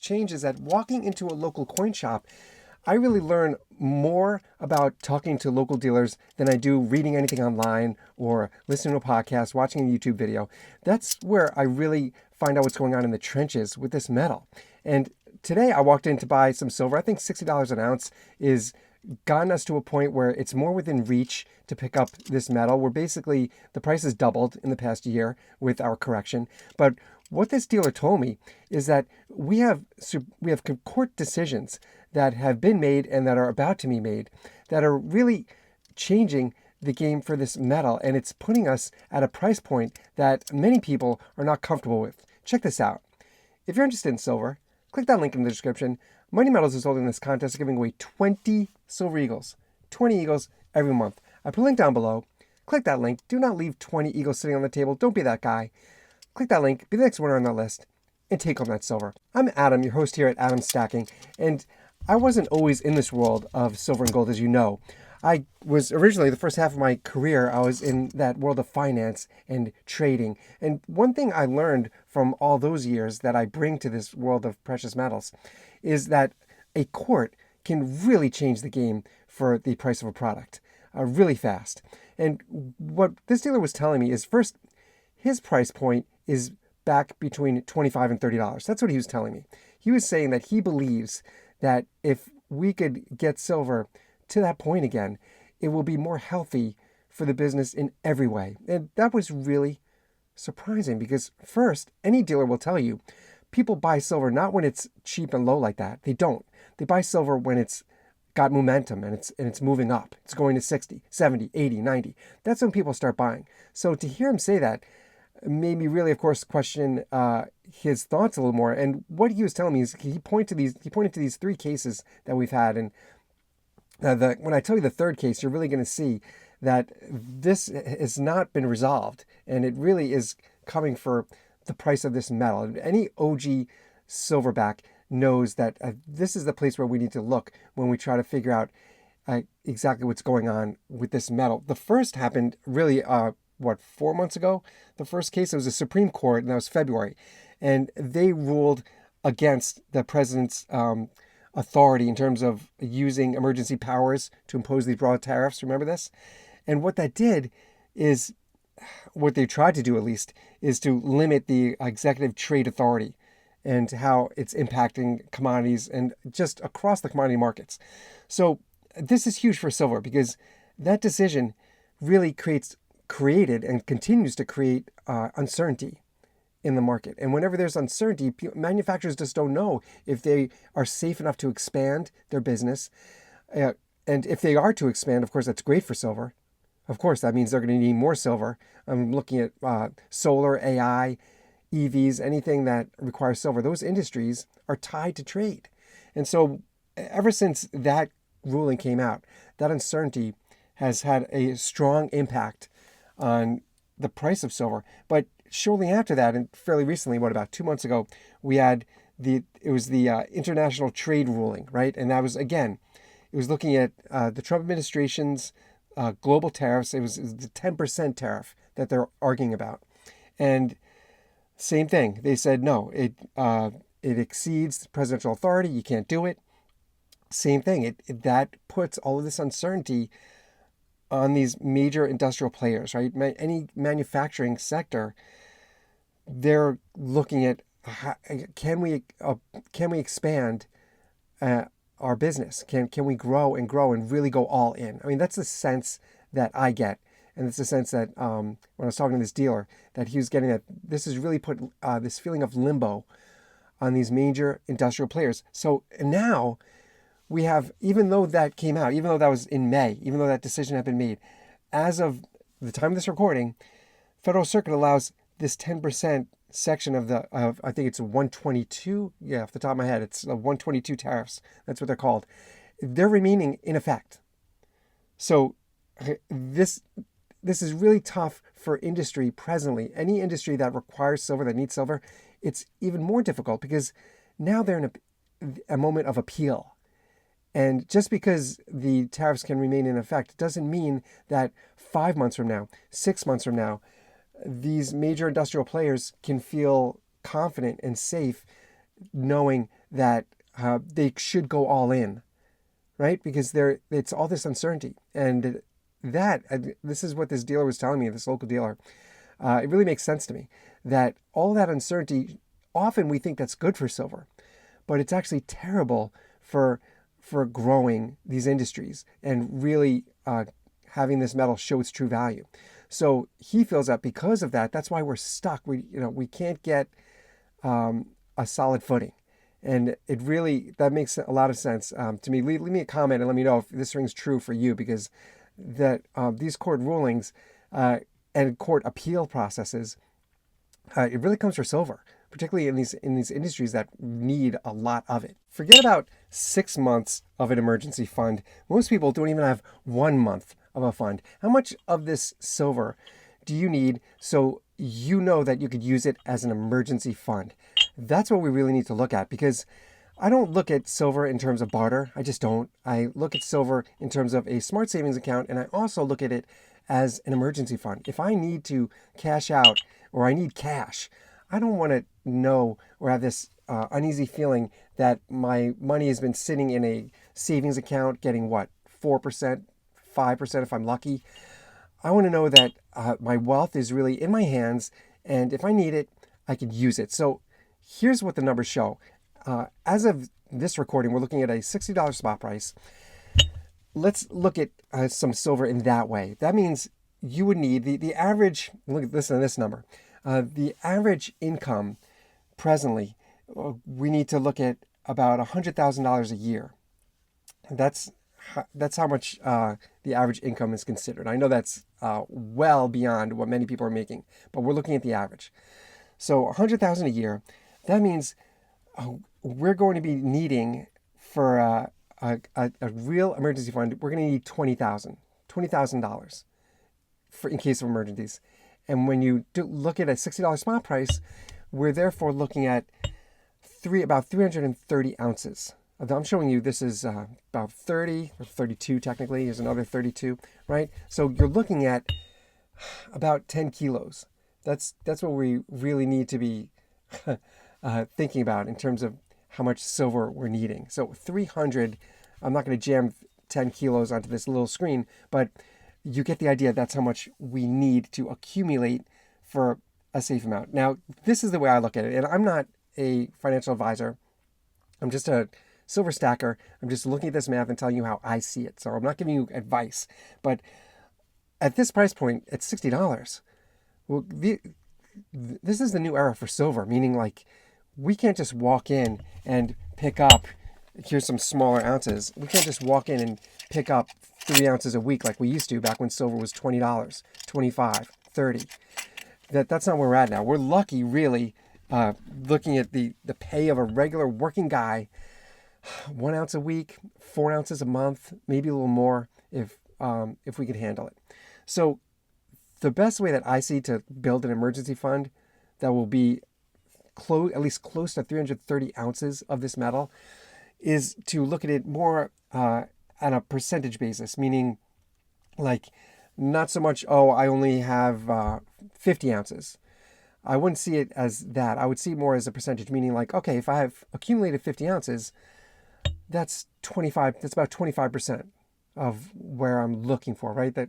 change is that walking into a local coin shop, I really learn more about talking to local dealers than I do reading anything online or listening to a podcast, watching a YouTube video. That's where I really find out what's going on in the trenches with this metal. And today I walked in to buy some silver. I think $60 an ounce is gotten us to a point where it's more within reach to pick up this metal. We're basically, the price has doubled in the past year with our correction. But what this dealer told me is that we have court decisions that have been made and that are about to be made that are really changing the game for this metal, and it's putting us at a price point that many people are not comfortable with. Check this out. If you're interested in silver, click that link in the description. Mighty Metals is holding this contest, giving away 20 silver eagles, 20 eagles every month. I put a link down below. Click that link. Do not leave 20 eagles sitting on the table. Don't be that guy. Click that link, be the next winner on that list, and take home that silver. I'm Adam, your host here at Adam Stacking, and I wasn't always in this world of silver and gold, as you know. I was originally, the first half of my career, I was in that world of finance and trading. And one thing I learned from all those years that I bring to this world of precious metals is that a court can really change the game for the price of a product really fast. And what this dealer was telling me is, first, his price point is back between $25 and $30. That's what he was telling me. He was saying that he believes that if we could get silver to that point again, it will be more healthy for the business in every way. And that was really surprising because, first, any dealer will tell you people buy silver not when it's cheap and low like that. They don't. They buy silver when it's got momentum and it's moving up. It's going to 60, 70, 80, 90. That's when people start buying. So to hear him say that made me really, of course, question his thoughts a little more. And what he was telling me is he pointed to these three cases that we've had. And when I tell you the third case, you're really going to see that this has not been resolved, and it really is coming for the price of this metal. Any OG silverback knows that this is the place where we need to look when we try to figure out exactly what's going on with this metal. The first happened really 4 months ago? The first case, it was the Supreme Court, and that was February. And they ruled against the president's authority in terms of using emergency powers to impose these broad tariffs. Remember this? And what that did is, what they tried to do at least, is to limit the executive trade authority and how it's impacting commodities and just across the commodity markets. So this is huge for silver because that decision really created and continues to create uncertainty in the market. And whenever there's uncertainty, manufacturers just don't know if they are safe enough to expand their business. And if they are to expand, of course, that's great for silver. Of course, that means they're going to need more silver. I'm looking at solar, AI, EVs, anything that requires silver. Those industries are tied to trade. And so ever since that ruling came out, that uncertainty has had a strong impact on the price of silver. But shortly after that, and fairly recently, about 2 months ago, we had the international trade ruling, right? And that was, again, it was looking at the Trump administration's global tariffs. It was the 10% tariff that they're arguing about. And same thing. They said, no, it exceeds presidential authority. You can't do it. Same thing. That puts all of this uncertainty on these major industrial players, right? Any manufacturing sector, they're looking at can we expand our business? Can we grow and really go all in? I mean, that's the sense that I get, and it's the sense that when I was talking to this dealer, that he was getting that this has really put this feeling of limbo on these major industrial players. So now we have, even though that came out, even though that was in May, even though that decision had been made, as of the time of this recording, Federal Circuit allows this 10% section of I think it's 122. Yeah, off the top of my head, it's 122 tariffs. That's what they're called. They're remaining in effect. So this is really tough for industry presently. Any industry that requires silver, that needs silver, it's even more difficult because now they're in a moment of appeal. And just because the tariffs can remain in effect doesn't mean that 5 months from now, 6 months from now, these major industrial players can feel confident and safe knowing that they should go all in, right? Because it's all this uncertainty. And this is what this dealer was telling me, this local dealer. It really makes sense to me that all that uncertainty, often we think that's good for silver, but it's actually terrible for growing these industries and really having this metal show its true value. So he feels that because of that, that's why we're stuck. We can't get a solid footing. And that makes a lot of sense to me. Leave me a comment and let me know if this rings true for you, because these court rulings and court appeal processes, it really comes for silver, particularly in these industries that need a lot of it. Forget about 6 months of an emergency fund. Most people don't even have 1 month of a fund. How much of this silver do you need so you know that you could use it as an emergency fund? That's what we really need to look at, because I don't look at silver in terms of barter. I just don't. I look at silver in terms of a smart savings account, and I also look at it as an emergency fund. If I need to cash out or I need cash, I don't want to know or have this uneasy feeling that my money has been sitting in a savings account getting 4%, 5% if I'm lucky. I want to know that my wealth is really in my hands, and if I need it, I can use it. So here's what the numbers show. As of this recording, we're looking at a $60 spot price. Let's look at some silver in that way. That means you would need the average, listen to this number. The average income presently, we need to look at about $100,000 a year. That's how much the average income is considered. I know that's well beyond what many people are making, but we're looking at the average. So $100,000 a year. That means we're going to be needing for a real emergency fund. We're going to need $20,000 in case of emergencies. And when you look at a $60 spot price, we're therefore looking at about 330 ounces. I'm showing you this is about 30 or 32 technically. Here's another 32, right? So you're looking at about 10 kilos. That's what we really need to be thinking about in terms of how much silver we're needing. So 300, I'm not going to jam 10 kilos onto this little screen, but you get the idea. That's how much we need to accumulate for a safe amount. Now, this is the way I look at it, and I'm not a financial advisor. I'm just a silver stacker. I'm just looking at this math and telling you how I see it. So I'm not giving you advice, but at this price point, at $60, well, this is the new era for silver, meaning like we can't just walk in and pick up, here's some smaller ounces. We can't just walk in and pick up 3 ounces a week like we used to back when silver was $20, $25, $30. That's not where we're at now. We're lucky, really, looking at the pay of a regular working guy, 1 ounce a week, 4 ounces a month, maybe a little more if we could handle it. So the best way that I see to build an emergency fund that will be at least close to 330 ounces of this metal is to look at it more on a percentage basis, meaning like not so much, I only have 50 ounces. I wouldn't see it as that. I would see it more as a percentage, meaning like, okay, if I have accumulated 50 ounces, that's about 25% of where I'm looking for, right? That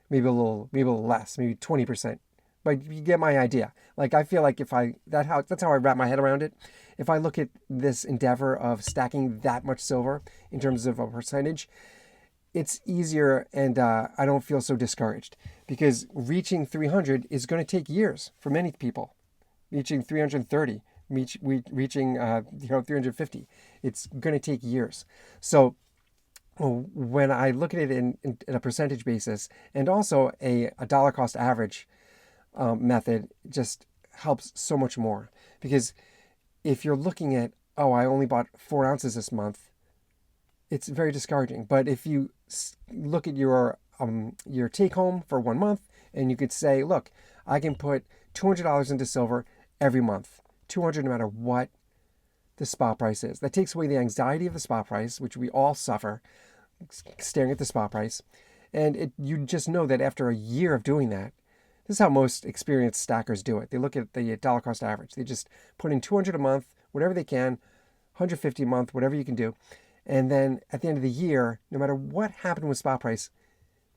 maybe a little less, maybe 20%. But you get my idea. Like I feel like that's how I wrap my head around it. If I look at this endeavor of stacking that much silver in terms of a percentage, it's easier, and I don't feel so discouraged, because reaching 300 is going to take years for many people. Reaching 330, reaching 350, it's going to take years. So when I look at it in a percentage basis, and also a dollar cost average method, just helps so much more. Because if you're looking at, I only bought 4 ounces this month, it's very discouraging. But if you look at your take home for 1 month, and you could say, look, I can put $200 into silver every month, $200 no matter what the spot price is. That takes away the anxiety of the spot price, which we all suffer staring at the spot price. And you just know that after a year of doing that, this is how most experienced stackers do it. They look at the dollar cost average. They just put in $200 a month, whatever they can, 150 a month, whatever you can do. And then at the end of the year, no matter what happened with spot price,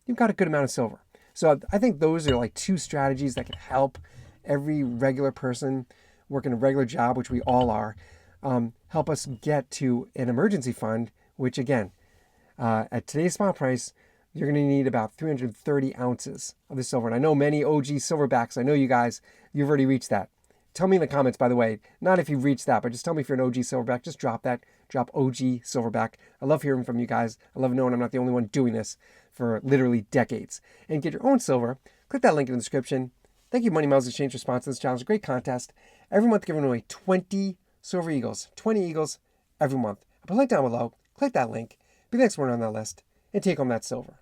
you've got a good amount of silver. So I think those are like two strategies that can help every regular person working a regular job, which we all are, help us get to an emergency fund, which again, at today's spot price, you're going to need about 330 ounces of the silver. And I know many OG silverbacks, I know you guys, you've already reached that. Tell me in the comments, by the way, not if you've reached that, but just tell me if you're an OG silverback. Just drop that. Drop OG silverback. I love hearing from you guys. I love knowing I'm not the only one doing this for literally decades. And get your own silver. Click that link in the description. Thank you, Money Miles Exchange, for sponsoring this challenge. A great contest. Every month, giving away 20 silver eagles. 20 eagles every month. I'll put a link down below. Click that link. Be the next one on that list. And take home that silver.